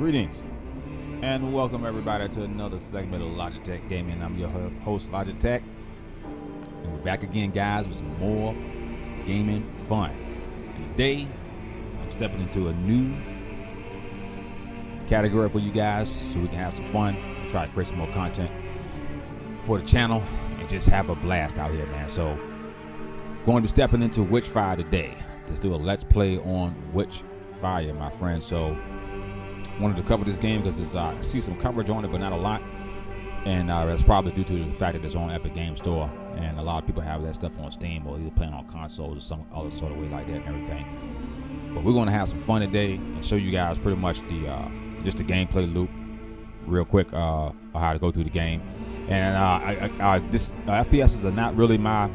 Greetings and welcome everybody to another segment of LogI.Q Gaming. I'm your host LogI.Q, and we're back again, guys, with some more gaming fun. And today I'm stepping into a new category for you guys so we can have some fun and try to create some more content for the channel and just have a blast out here, man. So going to be stepping into Witchfire today. Let's do a let's play on Witchfire, my friend. So wanted to cover this game because I see some coverage on it, but not a lot, and that's probably due to the fact that it's on Epic Game Store, and a lot of people have that stuff on Steam or either playing on consoles or some other sort of way like that and everything. But we're going to have some fun today and show you guys pretty much the just the gameplay loop real quick, how to go through the game. And this FPSs are not really my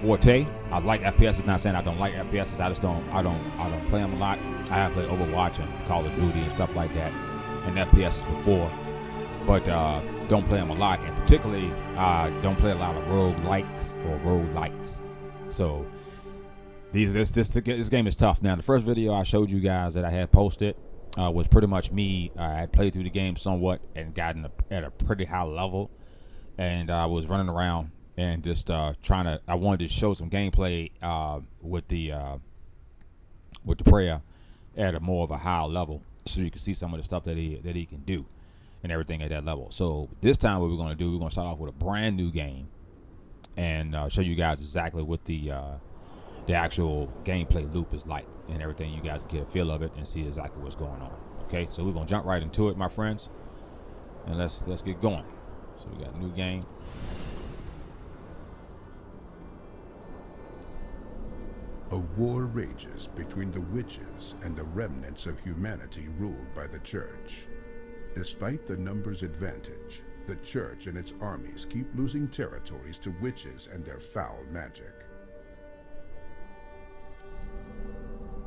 forte. I like FPS. It's not saying I don't like FPS. I don't play them a lot. I have played Overwatch and Call of Duty and stuff like that and FPS before, but don't play them a lot. And particularly, don't play a lot of roguelikes or roguelites. So this game is tough. Now, the first video I showed you guys that I had posted was pretty much me. I had played through the game somewhat and gotten at a pretty high level, and I was running around and just I wanted to show some gameplay with the prayer at a more of a higher level, so you can see some of the stuff that he can do and everything at that level. So this time what we're going to do, we're going to start off with a brand new game and show you guys exactly what the actual gameplay loop is like and everything. You guys can get a feel of it and see exactly what's going on. Okay, so we're going to jump right into it, my friends, and let's get going. So we got a new game. A war rages between the witches and the remnants of humanity ruled by the church. Despite the numbers advantage, the church and its armies keep losing territories to witches and their foul magic.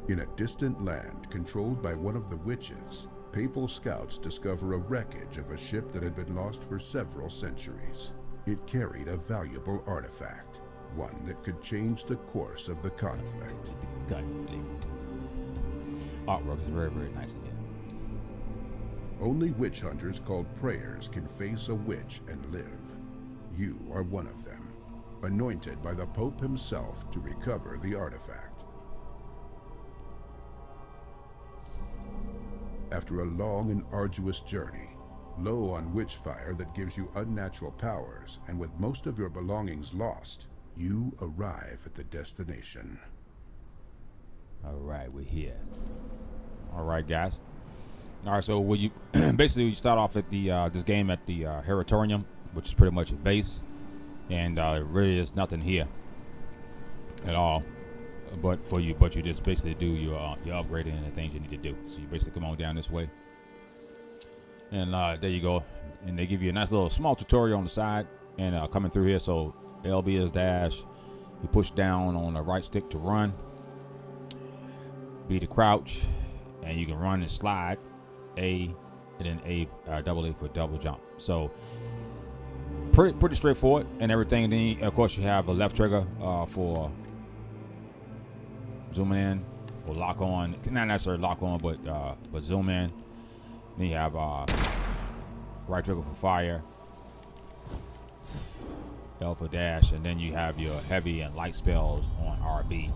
In a distant land controlled by one of the witches, papal scouts discover a wreckage of a ship that had been lost for several centuries. It carried a valuable artifact, one that could change the course of the conflict. Artwork is very, very nice in here. Only witch hunters called prayers can face a witch and live. You are one of them, anointed by the Pope himself to recover the artifact. After a long and arduous journey, low on witchfire that gives you unnatural powers, and with most of your belongings lost, you arrive at the destination. All right, we're here. All right, guys. All right, so you basically you start off at the this game at the Heratorium, which is pretty much a base, and really is nothing here at all. But you just basically do your upgrading and the things you need to do. So you basically come on down this way, and there you go. And they give you a nice little small tutorial on the side, and coming through here. So LB is dash. You push down on the right stick to run. B to crouch, and you can run and slide. A, and then double A for double jump. So pretty straightforward and everything. And then of course you have a left trigger for zooming in or lock on. Not necessarily lock on, but zoom in. Then you have right trigger for fire. L for dash, and then you have your heavy and light spells on RB,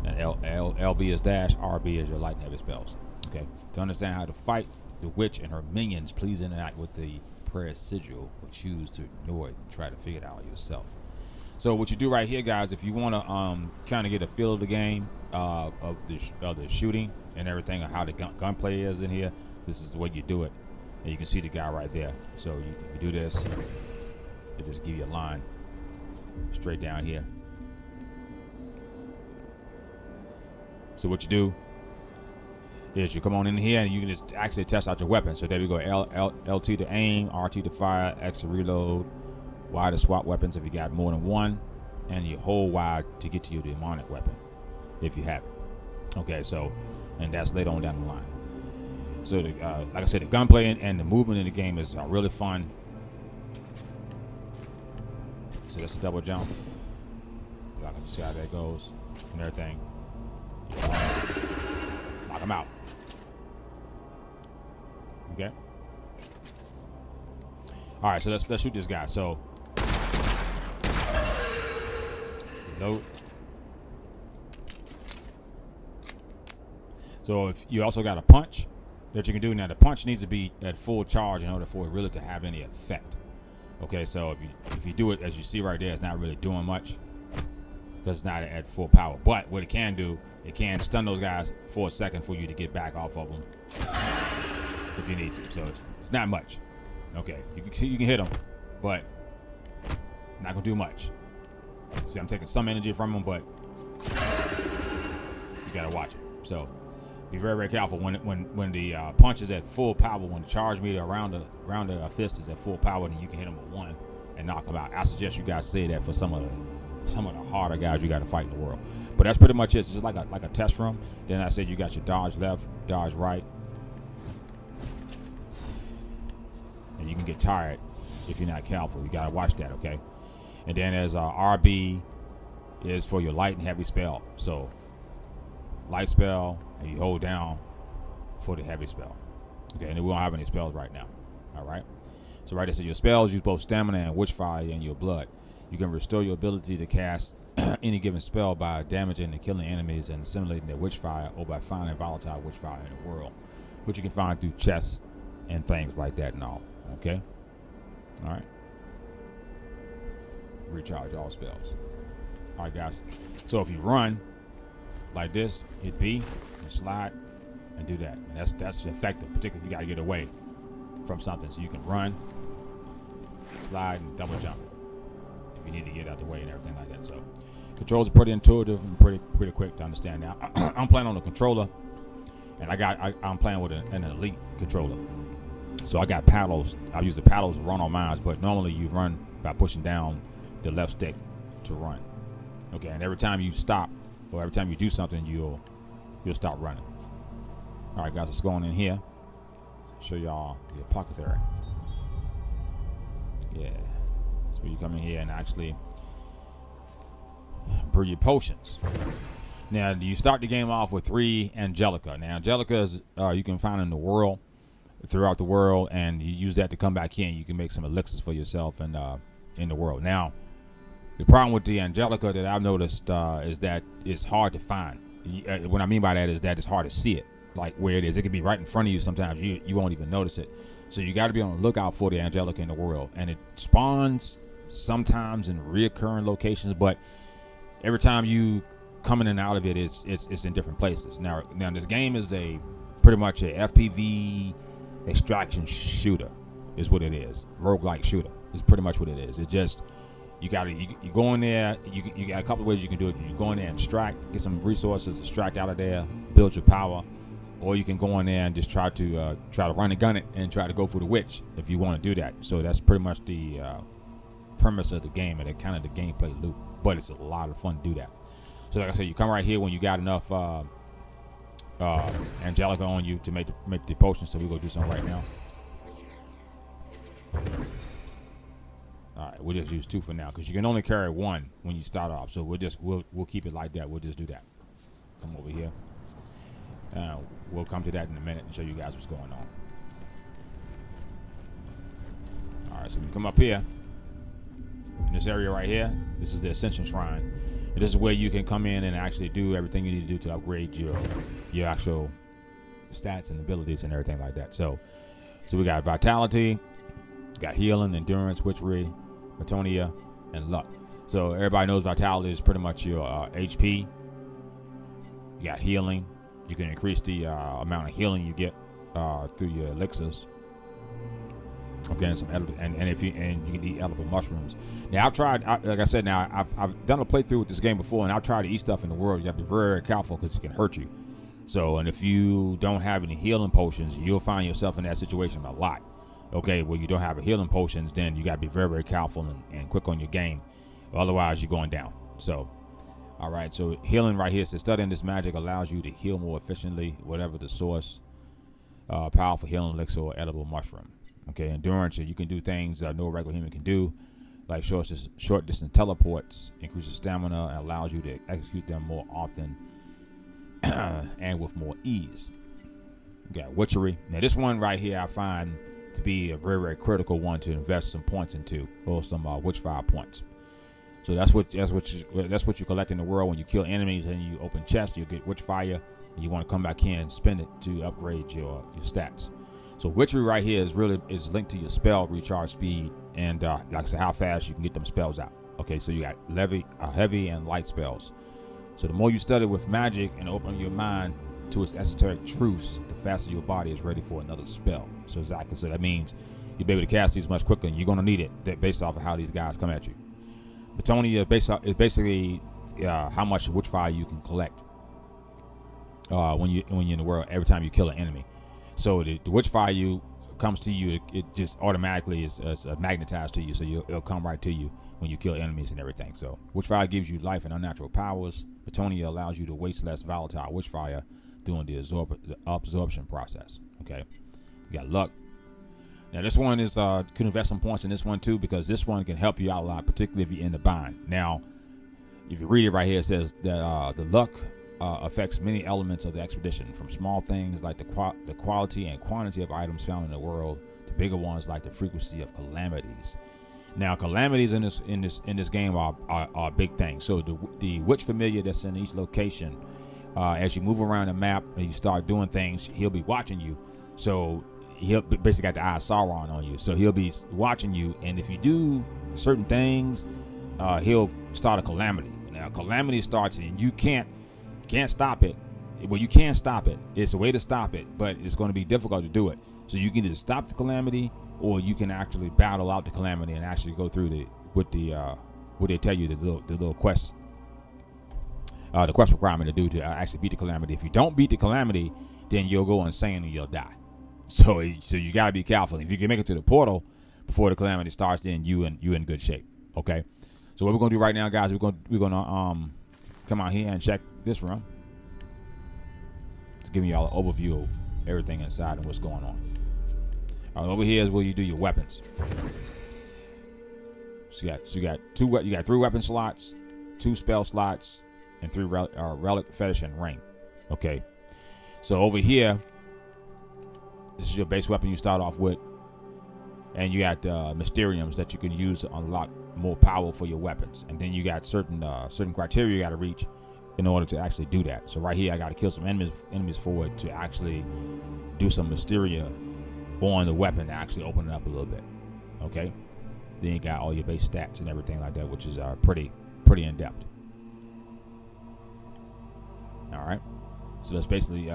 and LB is dash, RB is your light and heavy spells. Okay, to understand how to fight the witch and her minions, please interact with the prayer sigil or choose to ignore it and try to figure it out yourself. So what you do right here, guys, if you want to kind of get a feel of the game, of the shooting and everything, of how the gunplay is in here, this is the way you do it, and you can see the guy right there. So you do this. It just give you a line straight down here. So what you do is you come on in here and you can just actually test out your weapon. So there we go. LT to aim, RT to fire, X to reload, Y to swap weapons if you got more than one, and you hold Y to get to your demonic weapon if you have it. Okay, so, and that's later on down the line. So like I said, the gunplay and the movement in the game is really fun. So that's a double jump. Y'all can see how that goes and everything. Knock him out. Okay. All right, so let's shoot this guy. So load. So if you also got a punch that you can do. Now the punch needs to be at full charge in order for it really to have any effect. Okay, so if you do it as you see right there, it's not really doing much because it's not at full power. But what it can do, it can stun those guys for a second for you to get back off of them if you need to. So it's not much. Okay, you can see you can hit them, but not gonna do much. See, I'm taking some energy from them, but you gotta watch it. So be very, very careful when the punch is at full power. When the charge meter around the fist is at full power, then you can hit them with one and knock them out. I suggest you guys say that for some of the harder guys you got to fight in the world. But that's pretty much it. It's just like a test run. Then I said you got your dodge left, dodge right, and you can get tired if you're not careful. You got to watch that, okay? And then there's RB is for your light and heavy spell. So light spell, and you hold down for the heavy spell. Okay, and we don't have any spells right now. All right. So right there, so your spells use both stamina and witchfire in your blood. You can restore your ability to cast any given spell by damaging and killing enemies and assimilating their witchfire, or by finding volatile witchfire in the world, which you can find through chests and things like that and all. Okay. All right. Recharge all spells. All right, guys. So if you run like this, hit B and slide and do that. And that's effective, particularly if you got to get away from something. So you can run, slide, and double jump if you need to get out the way and everything like that. So controls are pretty intuitive and pretty quick to understand. Now I'm playing on a controller, and I'm playing with an elite controller. So I got paddles. I use the paddles to run on mine, but normally you run by pushing down the left stick to run. Okay, and every time you stop, or every time you do something, you'll stop running. All right, guys, let's go on in here. Show y'all your pocket area. Yeah, that's where you come in here and actually brew your potions. Now, you start the game off with 3 Angelica. Now, Angelicas you can find in the world, throughout the world, and you use that to come back in. You can make some elixirs for yourself and in the world. Now, the problem with the Angelica that I've noticed is that it's hard to find. What I mean by that is that it's hard to see it, like where it is. It could be right in front of you sometimes. You won't even notice it. So you got to be on the lookout for the Angelica in the world. And it spawns sometimes in reoccurring locations, but every time you come in and out of it, it's in different places. Now this game is pretty much a FPV-extraction-shooter is what it is. Roguelike shooter is pretty much what it is. It just... You go in there. You got a couple of ways you can do it. You can go in there and extract, get some resources, extract out of there, build your power, or you can go in there and just try to run and gun it and try to go for the witch if you want to do that. So that's pretty much the premise of the game and kind of the gameplay loop. But it's a lot of fun to do that. So like I said, you come right here when you got enough Angelica on you to make the potion. So we go do something right now. All right, we'll just use 2 for now because you can only carry 1 when you start off. So we'll keep it like that. We'll just do that. Come over here. We'll come to that in a minute and show you guys what's going on. All right, so when you come up here in this area right here, this is the Ascension Shrine. And this is where you can come in and actually do everything you need to do to upgrade your actual stats and abilities and everything like that. So we got Vitality, got Healing, Endurance, Witchery, Matonia, and Luck. So everybody knows Vitality is pretty much your HP. You got Healing. You can increase the amount of healing you get through your elixirs. Okay, and you can eat edible mushrooms. Now I've tried, like I said, I've done a playthrough with this game before, and I've tried to eat stuff in the world. You have to be very, very careful because it can hurt you. So, and if you don't have any healing potions, you'll find yourself in that situation a lot. Okay, well, you don't have a healing potions, then you got to be very, very careful and quick on your game. Otherwise, you're going down. So, all right, so healing right here says studying this magic allows you to heal more efficiently, whatever the source, powerful healing elixir or edible mushroom. Okay, endurance, you can do things no regular human can do, like short distance teleports, increases stamina, and allows you to execute them more often and with more ease. You got witchery. Now this one right here I find to be a very, very critical one to invest some points into, or some witchfire points. So that's what you collect in the world when you kill enemies and you open chests. You get witchfire, and you want to come back here and spend it to upgrade your stats. So witchery right here is linked to your spell recharge speed and like I said, how fast you can get them spells out. Okay, so you got heavy and light spells. So the more you study with magic and open your mind to its esoteric truths, the faster your body is ready for another spell. So that means you'll be able to cast these much quicker, and you're going to need it based off of how these guys come at you. Batonia is basically how much witchfire you can collect when you're in the world every time you kill an enemy. So the witchfire comes to you, it just automatically is magnetized to you, so it'll come right to you when you kill enemies and everything. So witchfire gives you life and unnatural powers. Batonia allows you to waste less volatile witchfire during the absorption process. Okay, you got luck. Now this one is could invest some points in this one too, because this one can help you out a lot, particularly if you're in the bind. Now, if you read it right here, it says that the luck affects many elements of the expedition, from small things like the quality and quantity of items found in the world to bigger ones like the frequency of calamities. Now, calamities in this game are a big thing. So the witch familiar that's in each location, as you move around the map and you start doing things, he'll be watching you. So he'll basically got the eye of Sauron on you. So he'll be watching you, and if you do certain things, he'll start a calamity. Now, calamity starts, and you can't stop it. Well, you can stop it. It's a way to stop it, but it's going to be difficult to do it. So you can either stop the calamity, or you can actually battle out the calamity and actually go through what they tell you, the little quest, the quest requirement to do to actually beat the calamity. If you don't beat the calamity, then you'll go insane and you'll die. So you got to be careful. If you can make it to the portal before the calamity starts, then you in good shape. Okay. So what we're gonna do right now, guys, we're gonna come out here and check this room. It's giving y'all an overview of everything inside and what's going on. All right, over here is where you do your weapons. So you got 3 weapon slots, 2 spell slots, and 3 relic, fetish, and ring. Okay. So over here, this is your base weapon you start off with, and you got Mysteriums that you can use to unlock more power for your weapons. And then you got certain criteria you got to reach in order to actually do that. So right here, I got to kill some enemies for it to actually do some Mysteria on the weapon to actually open it up a little bit. Okay, then you got all your base stats and everything like that, which is pretty in depth. All right, so that's basically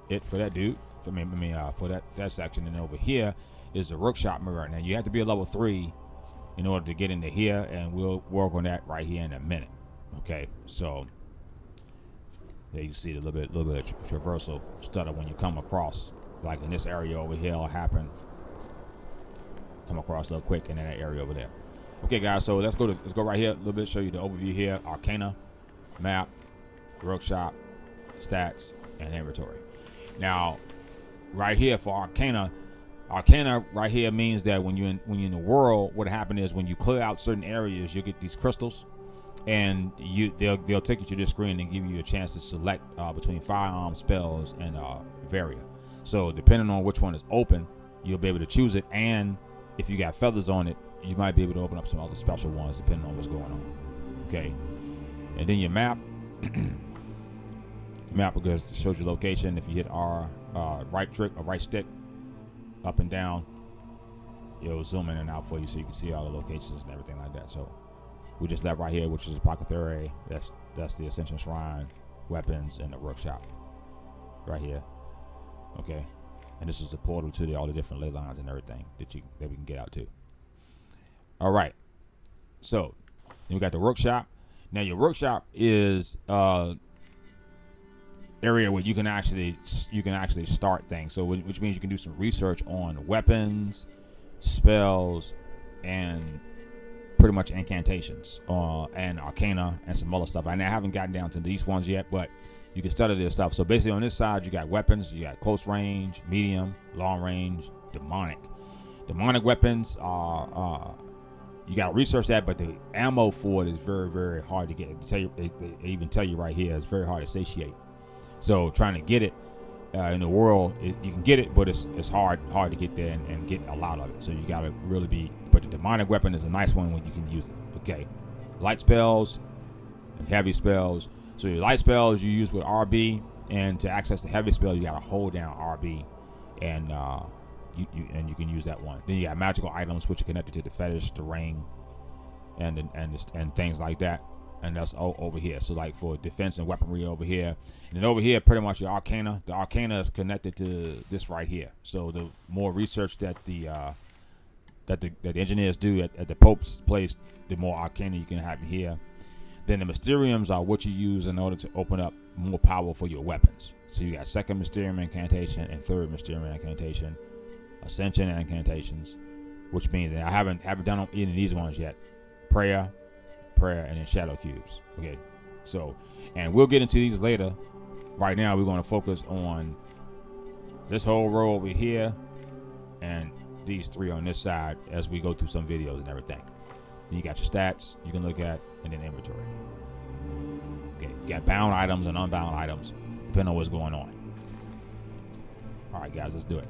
it for that dude. For that section. And over here is the workshop mirror. Now you have to be a level 3 in order to get into here, and we'll work on that right here in a minute. Okay, so there you see a little bit of traversal stutter when you come across, like in this area over here, it'll happen. Come across a little quick in that area over there. Okay, guys, so let's go right here a little bit, show you the overview here: Arcana, map, workshop, stats, and inventory. Now, right here for Arcana right here means that when you're in the world, what happened is when you clear out certain areas, you get these crystals, and they'll take you to this screen and give you a chance to select between firearm, spells, and varia. So depending on which one is open, you'll be able to choose it, and if you got feathers on it, you might be able to open up some other special ones depending on what's going on. Okay, and then your map. Map because it shows your location. If you hit R, right stick, up and down, it'll zoom in and out for you, so you can see all the locations and everything like that. So we just left right here, which is Apothecary. That's the Ascension Shrine, weapons, and the workshop right here. Okay, and this is the portal to all the different ley lines and everything that we can get out to. All right, so then we got the workshop. Now your workshop is area where you can actually start things, so which means you can do some research on weapons, spells, and pretty much incantations, and arcana and some other stuff. And I haven't gotten down to these ones yet, but you can study this stuff. So basically on this side you got weapons, you got close range, medium, long range, demonic weapons are you got to research that, but the ammo for it is very, very hard to get. They even tell you right here, it's very hard to satiate. So trying to get it in the world. You can get it, but it's hard to get there and get a lot of it. So you gotta really be. But the demonic weapon is a nice one when you can use it. Okay, light spells and heavy spells. So your light spells you use with RB, and to access the heavy spell you gotta hold down RB, and you can use that one. Then you got magical items which are connected to the fetish, the ring, and things like that. And that's over here. So like for defense and weaponry over here, and then over here pretty much your arcana. The arcana is connected to this right here. So the more research that the engineers do at the Pope's place, the more arcana you can have here. Then the Mysteriums are what you use in order to open up more power for your weapons. So you got second Mysterium incantation and third Mysterium incantation, Ascension incantations, which means that I haven't done any of these ones yet. Prayer, and then shadow cubes. Okay, so, and we'll get into these later. Right now we're going to focus on this whole row over here and these three on this side as we go through some videos and everything. Then you got your stats you can look at, and then inventory. Okay, you got bound items and unbound items depending on what's going on. All right guys, let's do it.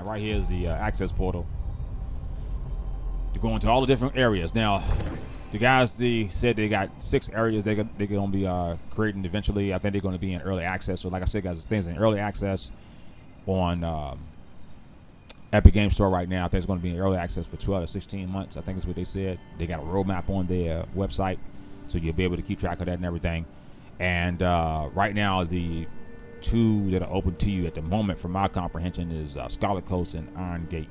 Right here is the access portal to go into all the different areas. Now, the guys said they got 6 areas they're going to be creating eventually. I think they're going to be in early access. So, like I said, guys, things in early access on Epic Game Store right now. I think it's going to be in early access for 12 to 16 months. I think is what they said. They got a roadmap on their website, so you'll be able to keep track of that and everything. And right now, the 2 that are open to you at the moment, from my comprehension, is Scarlet Coast and Iron Gate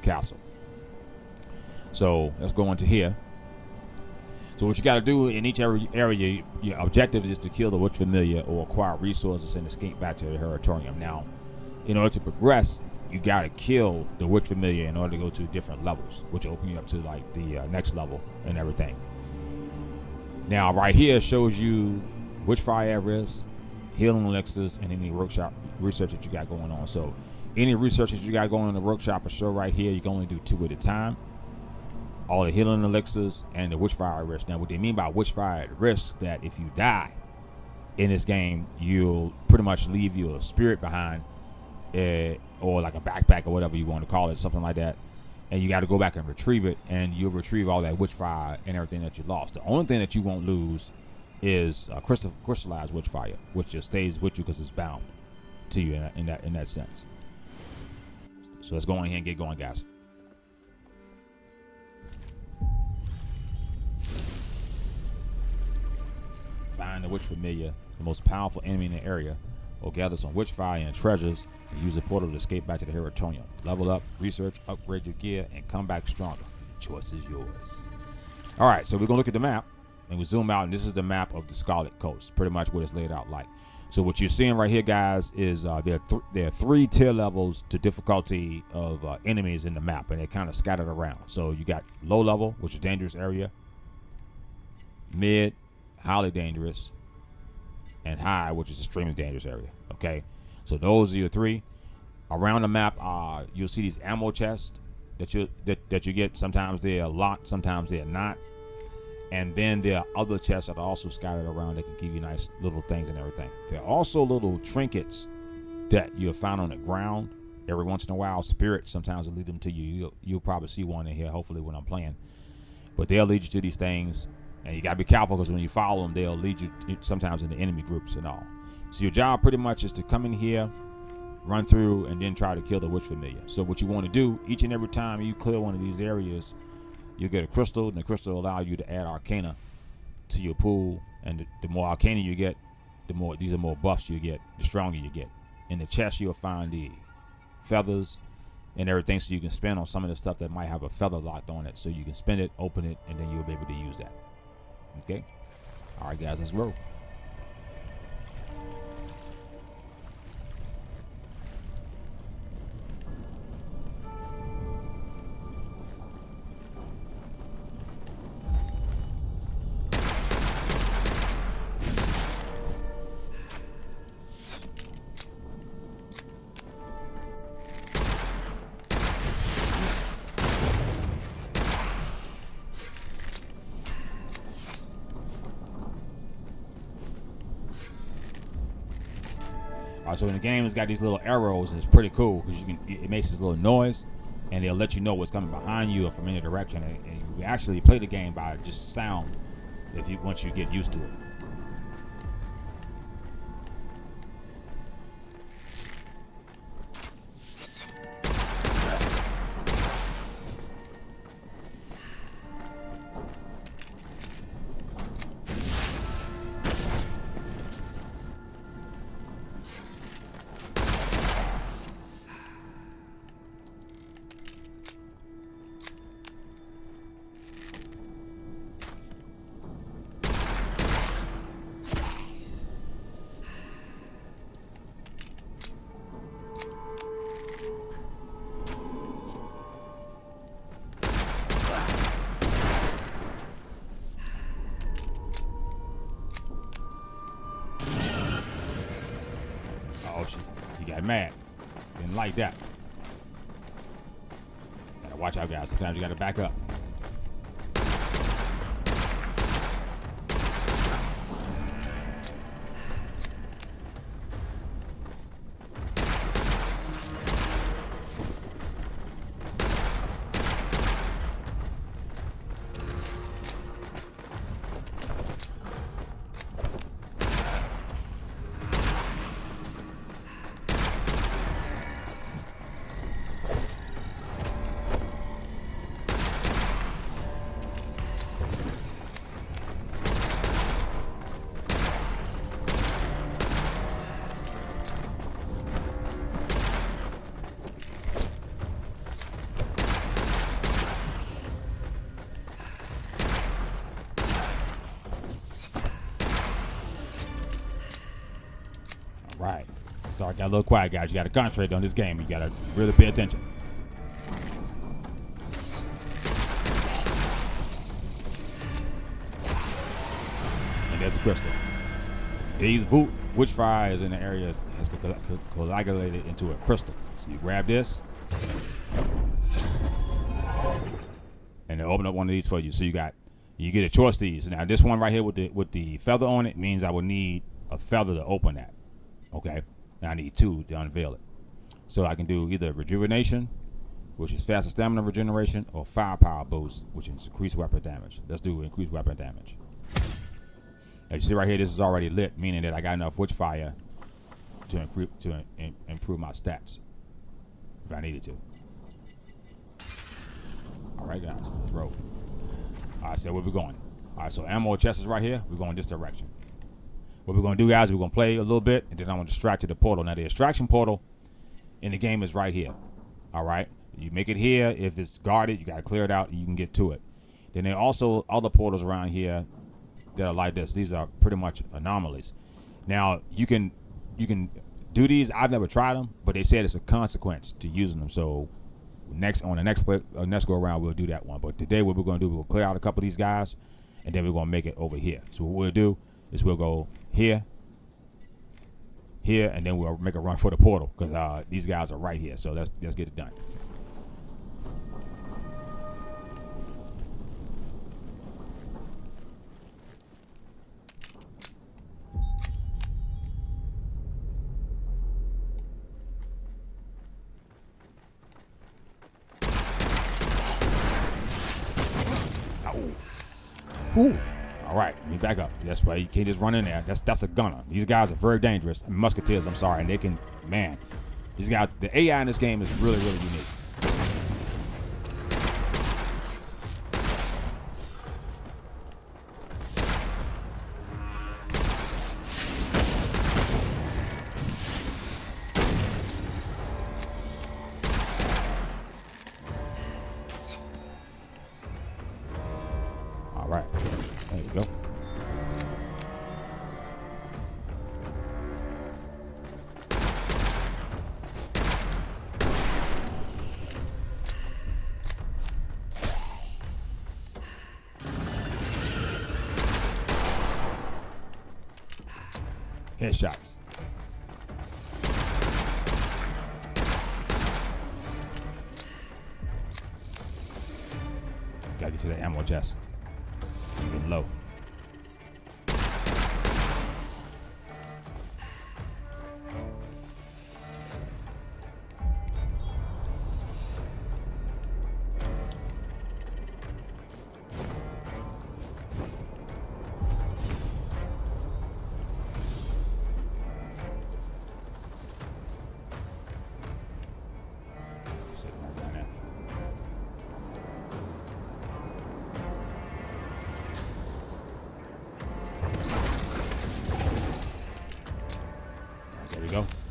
Castle. So let's go into here. So what you got to do in each area, your objective is to kill the Witch Familiar or acquire resources and escape back to the Heratorium. Now, in order to progress, you got to kill the Witch Familiar in order to go to different levels, which open you up to like the next level and everything. Now, right here shows you Witchfire at risk, healing elixirs, and any workshop research that you got going on. So any research that you got going on in the workshop or show right here, you can only do 2 at a time. All the healing elixirs and the Witchfire at risk. Now what they mean by Witchfire at risk, that if you die in this game, you'll pretty much leave your spirit behind, or like a backpack or whatever you want to call it, something like that. And you got to go back and retrieve it, and you'll retrieve all that Witchfire and everything that you lost. The only thing that you won't lose is crystallized Witchfire, which just stays with you because it's bound to you in that sense. So let's go in here and get going, guys. Find the Witch Familiar, the most powerful enemy in the area, or gather some Witchfire and treasures, and use the portal to escape back to the Heratorium. Level up, research, upgrade your gear, and come back stronger. Choice is yours. All right, so we're gonna look at the map. And we zoom out, and this is the map of the Scarlet Coast, pretty much what it's laid out like. So what you're seeing right here, guys, is there are 3 tier levels to difficulty of enemies in the map, and they're kind of scattered around. So you got low level, which is dangerous area, mid, highly dangerous, and high, which is extremely dangerous area. Okay, so those are your 3. Around the map, you'll see these ammo chests that you get. Sometimes they're locked, sometimes they're not. And then there are other chests that are also scattered around that can give you nice little things and everything. There are also little trinkets that you'll find on the ground every once in a while. Spirits sometimes will lead them to you. You'll probably see one in here, hopefully, when I'm playing. But they'll lead you to these things, and you got to be careful because when you follow them, they'll lead you sometimes into enemy groups and all. So your job pretty much is to come in here, run through, and then try to kill the Witch Familiar. So what you want to do, each and every time you clear one of these areas, you get a crystal, and the crystal will allow you to add arcana to your pool. And the more arcana you get, these are more buffs you get, the stronger you get. In the chest, you'll find the feathers and everything, so you can spend on some of the stuff that might have a feather locked on it. So you can spend it, open it, and then you'll be able to use that. Okay? All right, guys, let's roll. So in the game, it's got these little arrows, and it's pretty cool because it makes this little noise, and they'll let you know what's coming behind you or from any direction. And you actually play the game by just sound once you get used to it. Oh, he got mad. Didn't like that. Gotta watch out, guys. Sometimes you gotta back up. Right. Sorry, got a little quiet, guys. You got to concentrate on this game. You got to really pay attention. And there's a crystal. These Witchfire is in the area has coagulated into a crystal. So you grab this, and they open up one of these for you. So you get a choice of these. Now this one right here with the feather on it means I will need a feather to open that. Okay, now I need 2 to unveil it. So I can do either rejuvenation, which is faster stamina regeneration, or firepower boost, which is increased weapon damage. Let's do increased weapon damage. Now you see right here, this is already lit, meaning that I got enough Witchfire to improve my stats if I needed to. All right, guys, let's roll. All right, so where we going? All right, so ammo chest is right here. We're going this direction. What we're going to do, guys, we're going to play a little bit, and then I'm going to distract to the portal. Now, the extraction portal in the game is right here. All right? You make it here. If it's guarded, you got to clear it out, and you can get to it. Then there are also other portals around here that are like this. These are pretty much anomalies. Now, you can do these. I've never tried them, but they said it's a consequence to using them. So next go around, we'll do that one. But today, what we're going to do, we'll clear out a couple of these guys, and then we're going to make it over here. So what we'll do is we'll go here, and then we'll make a run for the portal because these guys are right here. So let's get it done. Ooh. All right, let me back up. That's why you can't just run in there. That's a gunner. These guys are very dangerous. Musketeers, I'm sorry. And they can, man, these guys, the AI in this game is really, really unique. All right, there you go. Headshots. Gotta get to the ammo chest. Getting low.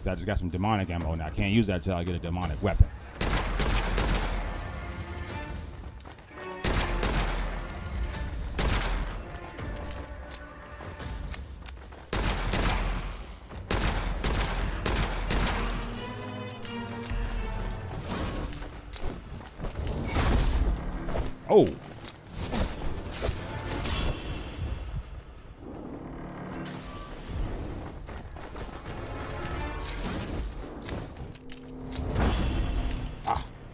I just got some demonic ammo. Now I can't use that until I get a demonic weapon. Oh.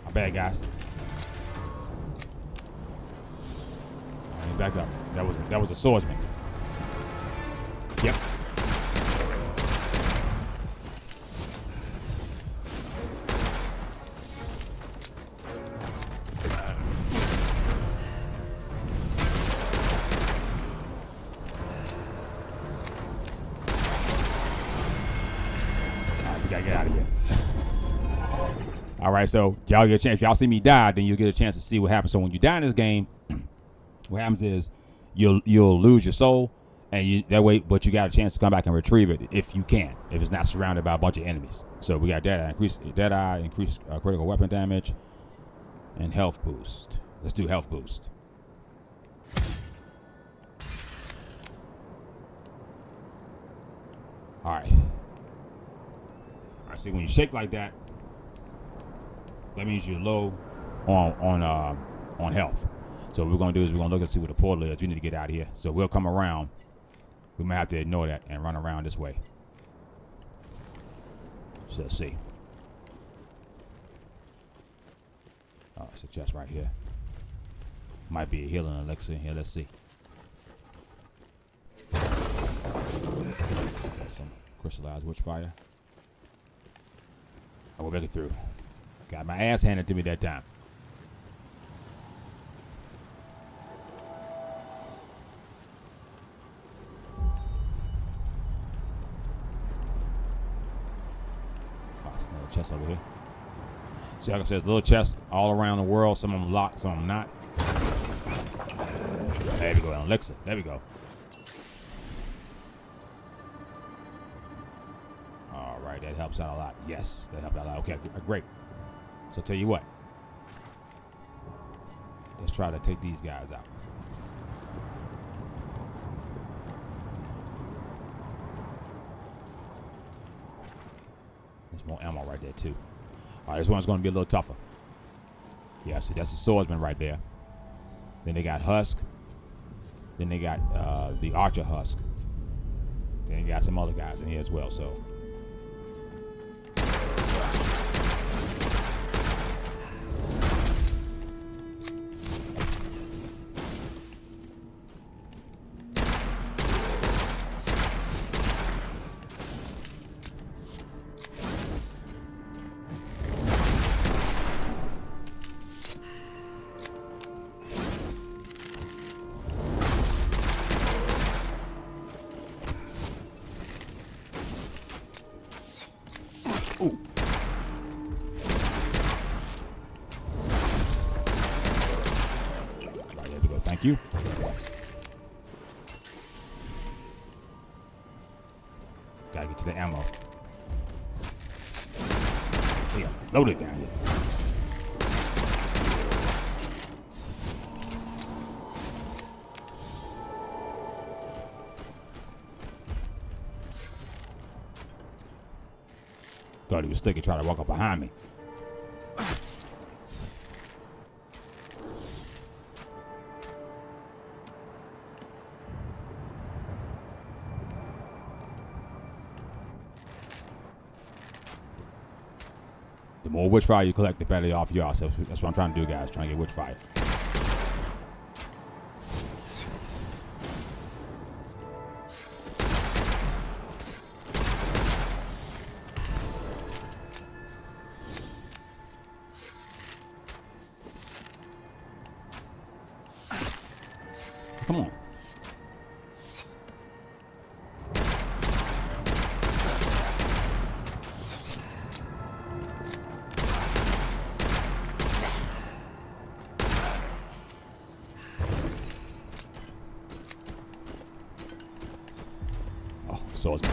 My bad, guys. Back up. That was a swordsman. Yep. Gotta get out of here. All right, so y'all get a chance. If y'all see me die, then you'll get a chance to see what happens. So when you die in this game, what happens is you'll lose your soul, and that way, but you got a chance to come back and retrieve it if you can, if it's not surrounded by a bunch of enemies. So we got increase critical weapon damage, and health boost. Let's do health boost. All right. I see when you shake like that, that means you're low on health. So what we're gonna do is we're gonna look and see what the portal is. We need to get out of here. So we'll come around. We might have to ignore that and run around this way. So let's see. Oh, it's a chest right here. Might be a healing elixir here. Let's see. Some crystallized witchfire. I will make it through. Got my ass handed to me that time. Oh, there's another chest over here. See, like I said, there's little chests all around the world. Some of them locked, some of them not. There we go, an elixir. There we go. All right, that helps out a lot. Yes, that helped out a lot. Okay, great. So I'll tell you what. Let's try to take these guys out. There's more ammo right there too. All right, this one's going to be a little tougher. Yeah, see, that's the swordsman right there. Then they got Husk. Then they got the Archer Husk. Then they got some other guys in here as well, so. Ooh. Right, there we go. Thank you. Gotta get to the ammo. Yeah, load it down here. Thought he was sticking, trying to walk up behind me. The more witchfire you collect, the better off you are. So that's what I'm trying to do, guys. Trying to get witchfire. Come on. Oh, swordsman.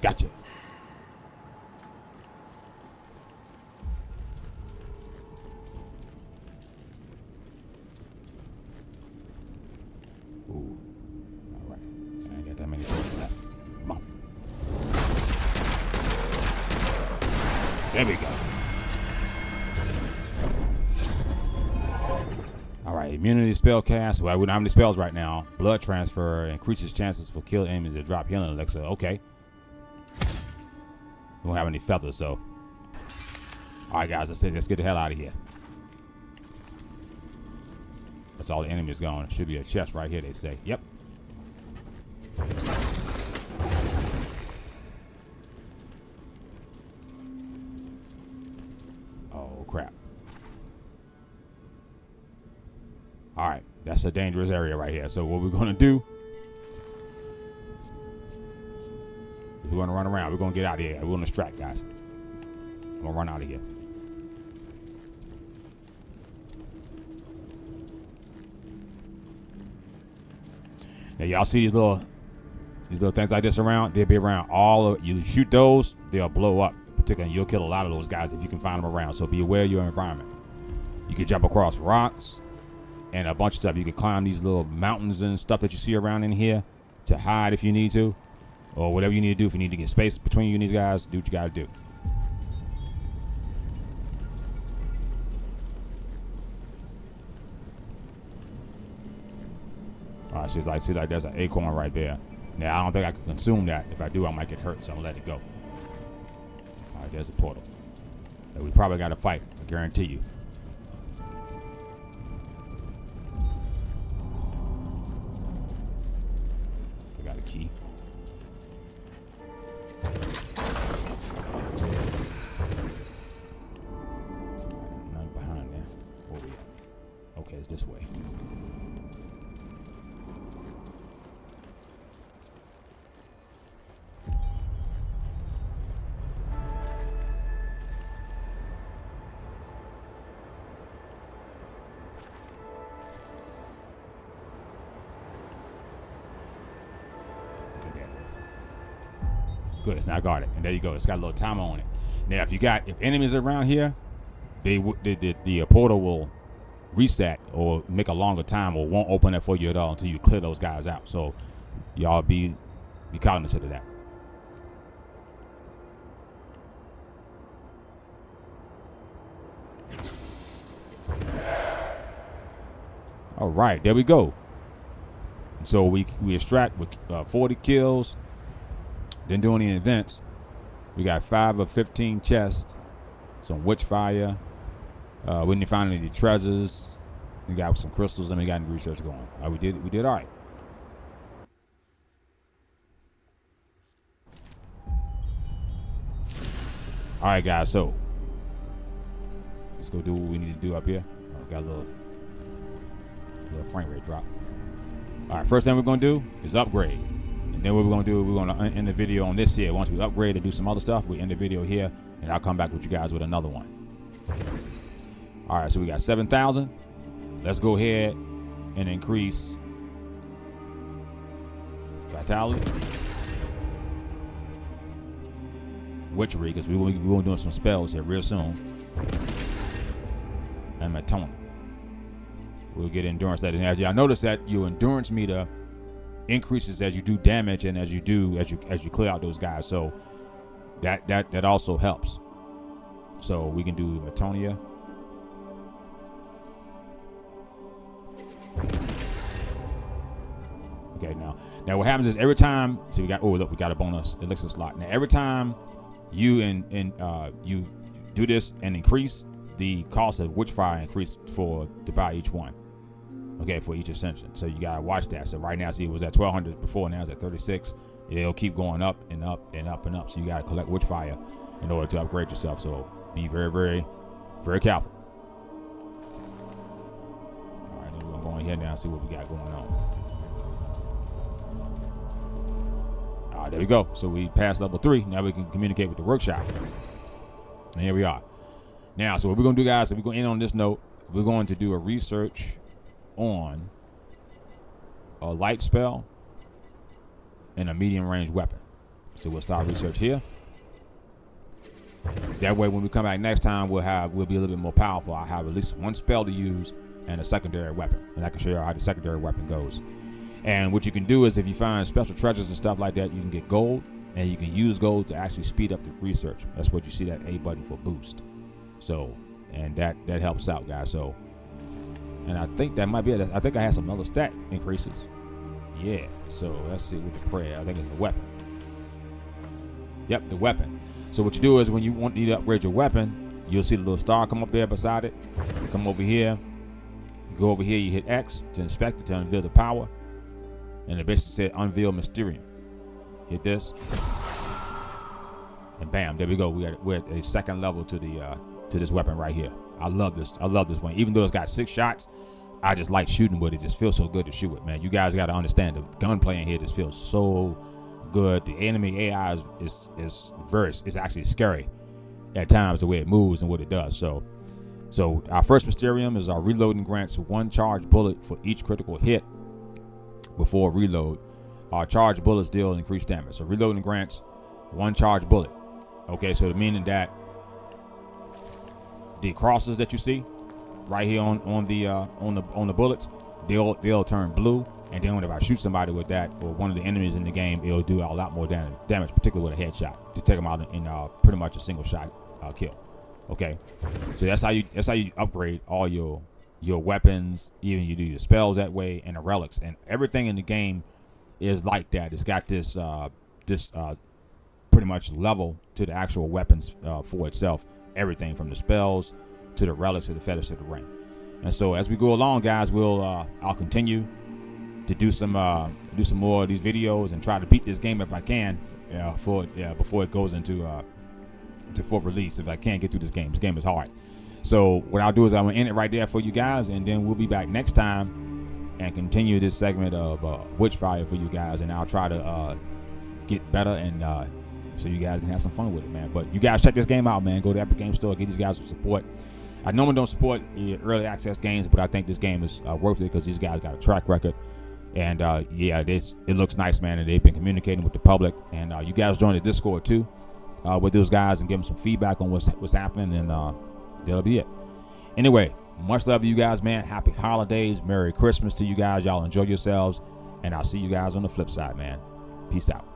Gotcha. Ooh. All right. I ain't got that many bullets left. Come on. There we go. All right. Immunity spell cast. Well, we don't have any spells right now. Blood transfer increases chances for kill enemies to drop healing elixir. Okay. We don't have any feathers, so. All right, guys. Let's get the hell out of here. That's all the enemies gone. Should be a chest right here, they say. Yep. Oh, crap. All right. That's a dangerous area right here. So what we're going to do, we're going to run around. We're going to get out of here. We're going to distract, guys. I'm going to run out of here. Now, y'all see these little things like this around? They'll be around all of you. Shoot those, they'll blow up. Particularly, you'll kill a lot of those guys if you can find them around. So be aware of your environment. You can jump across rocks and a bunch of stuff. You can climb these little mountains and stuff that you see around in here to hide if you need to, or whatever you need to do. If you need to get space between you and these guys, do what you got to do. All right, see like there's an acorn right there. Now, I don't think I can consume that. If I do, I might get hurt, so I'm going to let it go. All right, there's a portal. And we probably got to fight, I guarantee you. We got a key. Nothing behind there. Where we at? Okay, it's this way. Good, it's not guarded, and there you go. It's got a little timer on it. Now, if enemies are around here, the portal will reset or make a longer time, or won't open it for you at all until you clear those guys out. So, y'all be cognizant of that. All right, there we go. So we extract with 40 kills. Didn't do any events. We got 5 of 15 chests. Some witchfire. We didn't find any treasures. We got some crystals, and we got any research going. We did all right. All right, guys. So let's go do what we need to do up here. Got a little frame rate drop. All right. First thing we're gonna do is upgrade. And then what we're going to do, we're going to end the video on this here. Once we upgrade and do some other stuff, we end the video here, and I'll come back with you guys with another one. All right, so we got 7,000. Let's go ahead and increase vitality, witchery, because we're doing some spells here real soon, and metony. We'll get endurance. That, and as y'all notice that your endurance meter increases as you do damage and as you clear out those guys, so that also helps. So we can do Metonia. Okay, now what happens is every time, see we got a bonus elixir slot. Now every time you you do this and increase, the cost of Witchfire increase to buy each one. Okay, for each ascension. So you gotta watch that. So right now, see, it was at 1,200 before, now it's at 36. It'll keep going up and up and up and up. So you gotta collect Witchfire in order to upgrade yourself. So be very, very, very careful. All right, then we're gonna go in here now and see what we got going on. All right, there we go. So we passed level 3. Now we can communicate with the workshop. And here we are. Now, so what we're gonna do, guys, so we're gonna end on this note. We're going to do a research on a light spell and a medium range weapon. So we'll start research here. That way, when we come back next time, we'll be a little bit more powerful. I'll have at least one spell to use and a secondary weapon, and I can show you how the secondary weapon goes. And what you can do is, if you find special treasures and stuff like that, you can get gold, and you can use gold to actually speed up the research. That's what you see that A button for boost. So, and that helps out, guys. So, and I think that might be it. I think I had some other stat increases. Yeah. So let's see with the prayer. I think it's the weapon. Yep, the weapon. So what you do is, when you need to upgrade your weapon, you'll see the little star come up there beside it. You come over here. You go over here. You hit X to inspect it, to unveil the power. And it basically said unveil Mysterium. Hit this. And bam, there we go. We're at a second level to this weapon right here. I love this. I love this one. Even though it's got 6 shots, I just like shooting with it. It just feels so good to shoot with, man. You guys got to understand, the gunplay in here just feels so good. The enemy AI is actually scary at times, the way it moves and what it does. So our first Mysterium is our reloading grants 1 charged bullet for each critical hit before reload. Our charged bullets deal increased damage. So reloading grants 1 charged bullet. Okay, so meaning that the crosses that you see right here on the bullets, they'll turn blue, and then whenever I shoot somebody with that, or one of the enemies in the game, it'll do a lot more damage, particularly with a headshot, to take them out in pretty much a single shot kill. Okay, so that's how you upgrade all your weapons. Even you do your spells that way, and the relics, and everything in the game is like that. It's got this pretty much level to the actual weapons for itself. Everything from the spells to the relics to the feathers to the ring. And so as we go along, guys, I'll continue to do some more of these videos and try to beat this game if I can before it goes into full release. If I can't get through this game is hard. So what I'll do is I'm gonna end it right there for you guys, and then we'll be back next time and continue this segment of Witchfire for you guys, and I'll try to get better and so you guys can have some fun with it, man. But you guys check this game out, man. Go to Epic Game Store, get these guys some support. I normally don't support early access games, but I think this game is worth it because these guys got a track record. And it looks nice, man. And they've been communicating with the public. And you guys join the Discord too with those guys and give them some feedback on what's happening. And that'll be it. Anyway, much love to you guys, man. Happy holidays. Merry Christmas to you guys. Y'all enjoy yourselves. And I'll see you guys on the flip side, man. Peace out.